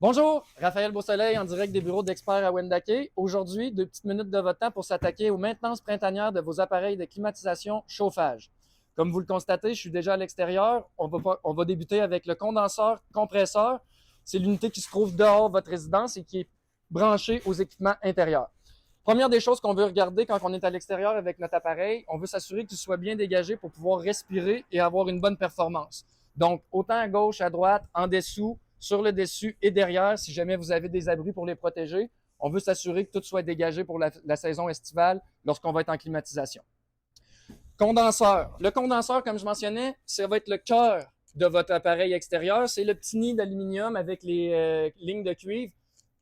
Bonjour, Raphaël Beausoleil en direct des bureaux d'experts à Wendake. Aujourd'hui, 2 petites minutes de votre temps pour s'attaquer aux maintenances printanières de vos appareils de climatisation chauffage. Comme vous le constatez, je suis déjà à l'extérieur. On va débuter avec le condenseur compresseur. C'est l'unité qui se trouve dehors de votre résidence et qui est branchée aux équipements intérieurs. Première des choses qu'on veut regarder quand on est à l'extérieur avec notre appareil, on veut s'assurer qu'il soit bien dégagé pour pouvoir respirer et avoir une bonne performance. Donc, autant à gauche, à droite, en dessous, sur le dessus et derrière, si jamais vous avez des abris pour les protéger, on veut s'assurer que tout soit dégagé pour la saison estivale lorsqu'on va être en climatisation. Condenseur. Le condenseur, comme je mentionnais, ça va être le cœur de votre appareil extérieur. C'est le petit nid d'aluminium avec les lignes de cuivre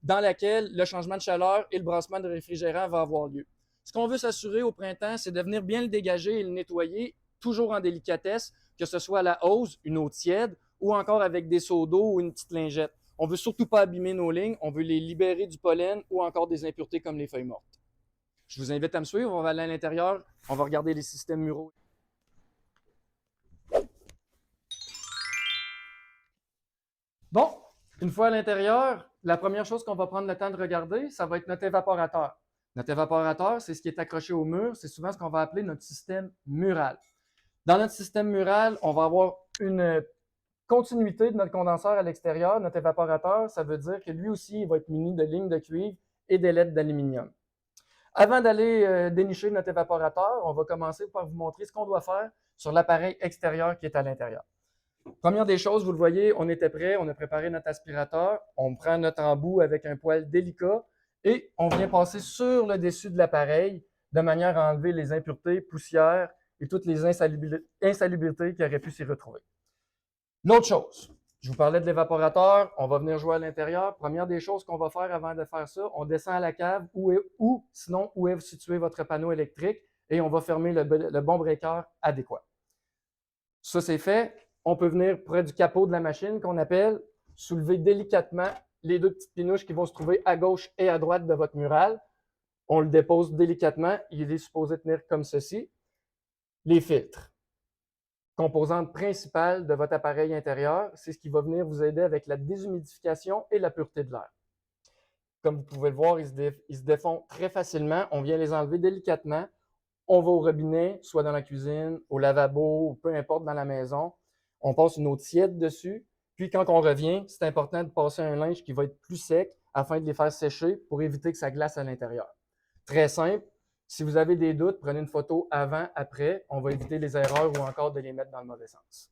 dans laquelle le changement de chaleur et le brassement de réfrigérant va avoir lieu. Ce qu'on veut s'assurer au printemps, c'est de venir bien le dégager et le nettoyer, toujours en délicatesse, que ce soit à la hose, une eau tiède, ou encore avec des seaux d'eau ou une petite lingette. On veut surtout pas abîmer nos lignes, on veut les libérer du pollen ou encore des impuretés comme les feuilles mortes. Je vous invite à me suivre, on va aller à l'intérieur, on va regarder les systèmes muraux. Bon, une fois à l'intérieur, la première chose qu'on va prendre le temps de regarder, ça va être notre évaporateur. Notre évaporateur, c'est ce qui est accroché au mur, c'est souvent ce qu'on va appeler notre système mural. Dans notre système mural, on va avoir une continuité de notre condenseur à l'extérieur, notre évaporateur, ça veut dire que lui aussi, il va être muni de lignes de cuivre et d'ailettes d'aluminium. Avant d'aller dénicher notre évaporateur, on va commencer par vous montrer ce qu'on doit faire sur l'appareil extérieur qui est à l'intérieur. Première des choses, vous le voyez, on était prêt, on a préparé notre aspirateur, on prend notre embout avec un poil délicat et on vient passer sur le dessus de l'appareil de manière à enlever les impuretés, poussières et toutes les insalubrités qui auraient pu s'y retrouver. L'autre chose, je vous parlais de l'évaporateur, on va venir jouer à l'intérieur. Première des choses qu'on va faire avant de faire ça, on descend à la cave sinon où est situé votre panneau électrique et on va fermer le bon breaker adéquat. Ça, c'est fait. On peut venir près du capot de la machine qu'on appelle, soulever délicatement les deux petites pinouches qui vont se trouver à gauche et à droite de votre mural. On le dépose délicatement. Il est supposé tenir comme ceci. Les filtres, composante principale de votre appareil intérieur, c'est ce qui va venir vous aider avec la déshumidification et la pureté de l'air. Comme vous pouvez le voir, ils se défont très facilement. On vient les enlever délicatement. On va au robinet, soit dans la cuisine, au lavabo, ou peu importe dans la maison. On passe une eau tiède dessus. Puis quand on revient, c'est important de passer un linge qui va être plus sec afin de les faire sécher pour éviter que ça glace à l'intérieur. Très simple. Si vous avez des doutes, prenez une photo avant, après. On va éviter les erreurs ou encore de les mettre dans le mauvais sens.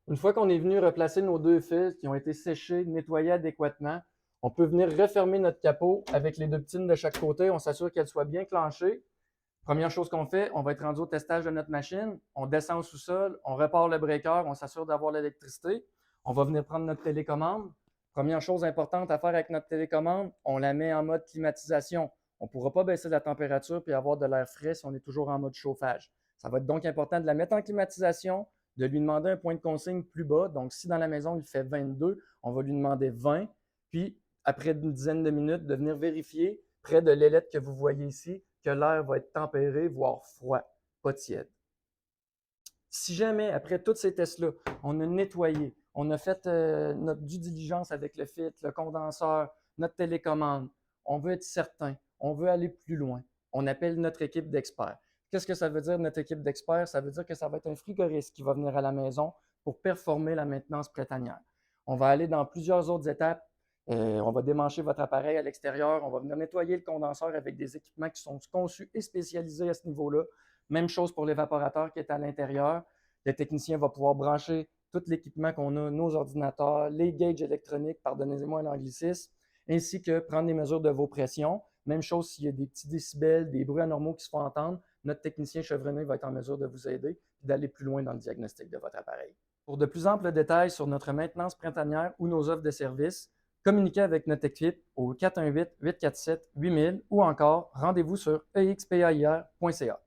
Une fois qu'on est venu replacer nos deux fils qui ont été séchés, nettoyés adéquatement, on peut venir refermer notre capot avec les deux petines de chaque côté. On s'assure qu'elles soient bien clenchées. Première chose qu'on fait, on va être rendu au testage de notre machine. On descend au sous-sol, on repart le breaker, on s'assure d'avoir l'électricité. On va venir prendre notre télécommande. Première chose importante à faire avec notre télécommande, on la met en mode climatisation. On ne pourra pas baisser la température puis avoir de l'air frais si on est toujours en mode chauffage. Ça va être donc important de la mettre en climatisation, de lui demander un point de consigne plus bas. Donc, si dans la maison, il fait 22, on va lui demander 20. Puis, après une dizaine de minutes, de venir vérifier près de l'ailette que vous voyez ici que l'air va être tempéré, voire froid, pas tiède. Si jamais, après tous ces tests-là, on a nettoyé, on a fait notre due diligence avec le filtre, le condenseur, notre télécommande, on veut être certain, on veut aller plus loin, on appelle notre équipe d'experts. Qu'est-ce que ça veut dire, notre équipe d'experts? Ça veut dire que ça va être un frigoriste qui va venir à la maison pour performer la maintenance printanière. On va aller dans plusieurs autres étapes. On va démancher votre appareil à l'extérieur. On va venir nettoyer le condenseur avec des équipements qui sont conçus et spécialisés à ce niveau-là. Même chose pour l'évaporateur qui est à l'intérieur. Le technicien va pouvoir brancher tout l'équipement qu'on a, nos ordinateurs, les gauges électroniques, pardonnez-moi l'anglicisme, ainsi que prendre des mesures de vos pressions. Même chose s'il y a des petits décibels, des bruits anormaux qui se font entendre, notre technicien chevronné va être en mesure de vous aider et d'aller plus loin dans le diagnostic de votre appareil. Pour de plus amples détails sur notre maintenance printanière ou nos offres de services, communiquez avec notre équipe au 418-847-8000 ou encore rendez-vous sur expair.ca.